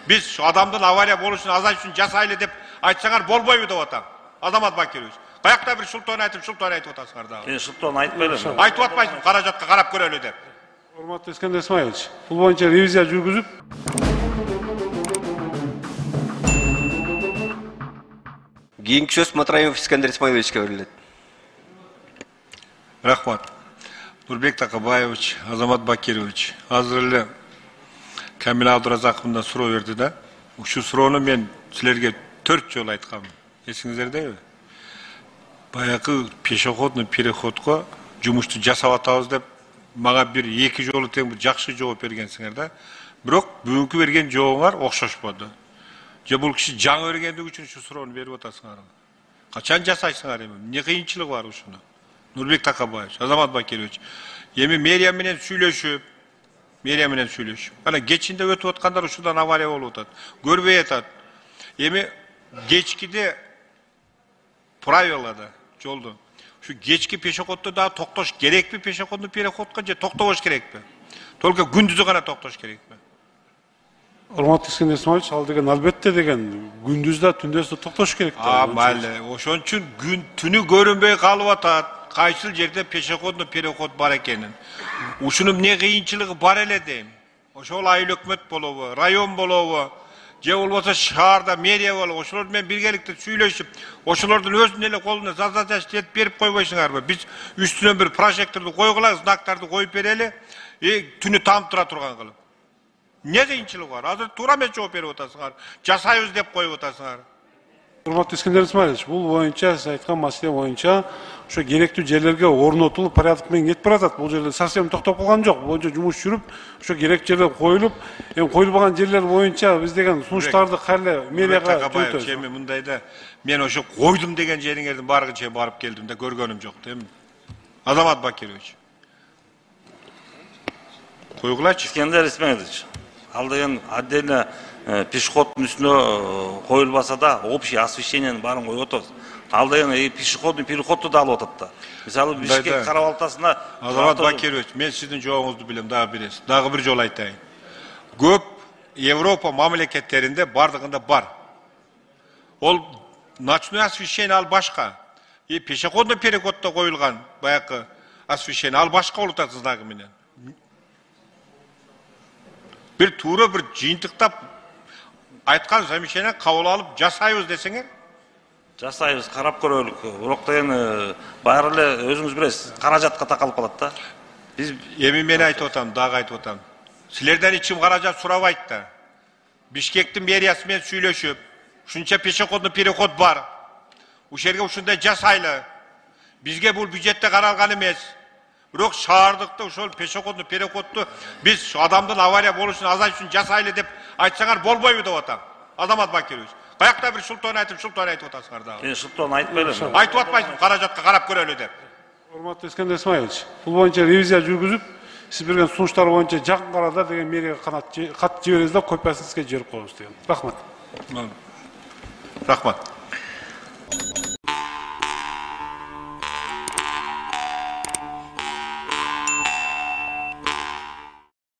Biz şu adamdın avariya boluşunu azay üçün jasaylı dep aytsaňar bolboýby dep atam. Azamat Bakirovich. Kayakta bir şulton aytyp otasыңар dagы. Ben şulton aytpaydım. Aytyp atmaýsың, karajatка karap göreli dep. Урматтуу Искендер Исмаилович, бул боюнча ревизия жүргүзүп, Кийинки сөз Матраимов Искендер Исмаиловичке берилет. Рахмат. Нурбек Такабаевич, Азамат Бакирович, азыр эле Камил Абдуразаковдон суроо берди да. Ушул суроону мен силерге 4 жолу айткам. Эсиңиздердеби? Баягы пешеходный переходко жумушту жасап атабыз деп мага бир 2 жолу тең бир жакшы жооп бергенсиңер да. Бирок бүгүнкү берген жообуңар окшошподу. Же бул киши жаңы бергендиги үчүн ушу суроону берип атасыңар. Качан жасайсыңар эми? Эмне кыйынчылыгы бар ушуну? Нурбек Такабаевич, Азамат Бакирович. Эми мэрия менен сүйлөшүп, Ана кечинде өтүп аткандар ушудан авария болуп атат. Көрбөй атат. Эми кечкиде правилада жолду. Şu geçki peşekodda daha toktoş gerek mi peşekodlu perekodga же токтобош керек mi? Только gündüzü gana toktoş gerek mi? урматтуу Искендер Исмаилович, ал деген албетте деген күндүздө, түндөсү токтош керек. Майлы, ошон үчүн күн түнү көрүнбөй калып атат. Кайсыл жерде пешеходный переход бар экенин. Ушунун эмне кыйынчылыгы бар эле дейм. Ошол айыл өкмөт болобу, район болобу, же болбосо шаарда мэрия болобу, ошолор менен биргеликте сүйлөшүп, ошолордун өзүнүн эле колуна задача этип берип койбойсуңарбы? Биз үстүнөн бир прожекторду койгула, знактарды коюп берели, түнү таанып тура турган кылып. Не кыйынчылыгы бар? Азыр туура эмес жооп берип атасыңар. Жасайбыз деп коюп атасыңар. Урматтуу Искендер Исмаилович, бул боюнча сиз айткан маселе боюнча ошо керектүү жерлерге орнотулуп, порядок менен кетип баратат. Бул жерде совсем токтоп калган жок. Бул боюнча жумуш жүрүп, ошо керек жерлер коюлуп, эми коюлбаган жерлер боюнча биз деген сунуштарды кайра мэрияга жөнөтөбүз. Эми мындайда мен ошо койдум деген жериңердин баарыгын барып келдим да көргөнүм жок дейм. Азамат Бакирович. Койгулачы. Искендер Исмаилович, ал деген отдельно пешеходдун үстүнө коюлбаса да общий освещениянын баарын коюп атабыз. Ал деген пешеходный переходду да алып атат да. Мисалы Бишкек Кара-Балтасына Азамат Бакирович, мен сиздин жоогуңузду билем, дагы бересиз. Дагы бир жолу айтайын. Көп Европа мамлекеттеринде бардыгында бар. Ол ночной освещение ал башка. Пешеходный переходдо коюлган баягы освещение ал башка болуп атат знагы менен. Bir tuğra bir жыйынтыктап айткан замечание кабыл алып жасайбыз десеңер. Жасайбыз, карап көрөлүк. Бирок эми баары эле өзүңүз билесиз, каражатка такалып калат да. Биз эми мен айтып атам, дагы айтып атам. Силерден ичим каражат сурабайт да. Бишкектин мэриясы менен сүйлөшүп, ушунча пешеходный переход бар. Ушул жерге ушундай жасайлы. Бизге бул бюджетте каралган эмес. Бирок шаардыкта ошол пешеходный переходду биз şu adamдын авария болушун азай үчүн жасайлы деп айтсаңар болбойбу деп атам. Азамат Бакирович. Каякта бир шултон айтып атасыңар дагы. Мен шултон айтпайм. Айтып атпайсың, каражатка карап көрөлү деп. Урматтуу Искендер Исмаилович, бул боюнча ревизия жүргүзүп, сиз берген сунуштар боюнча жакын арада деген мэрияга кат жиберебиз да, копиясын сизге жиберип коебуз деген. Рахмат. Рахмат.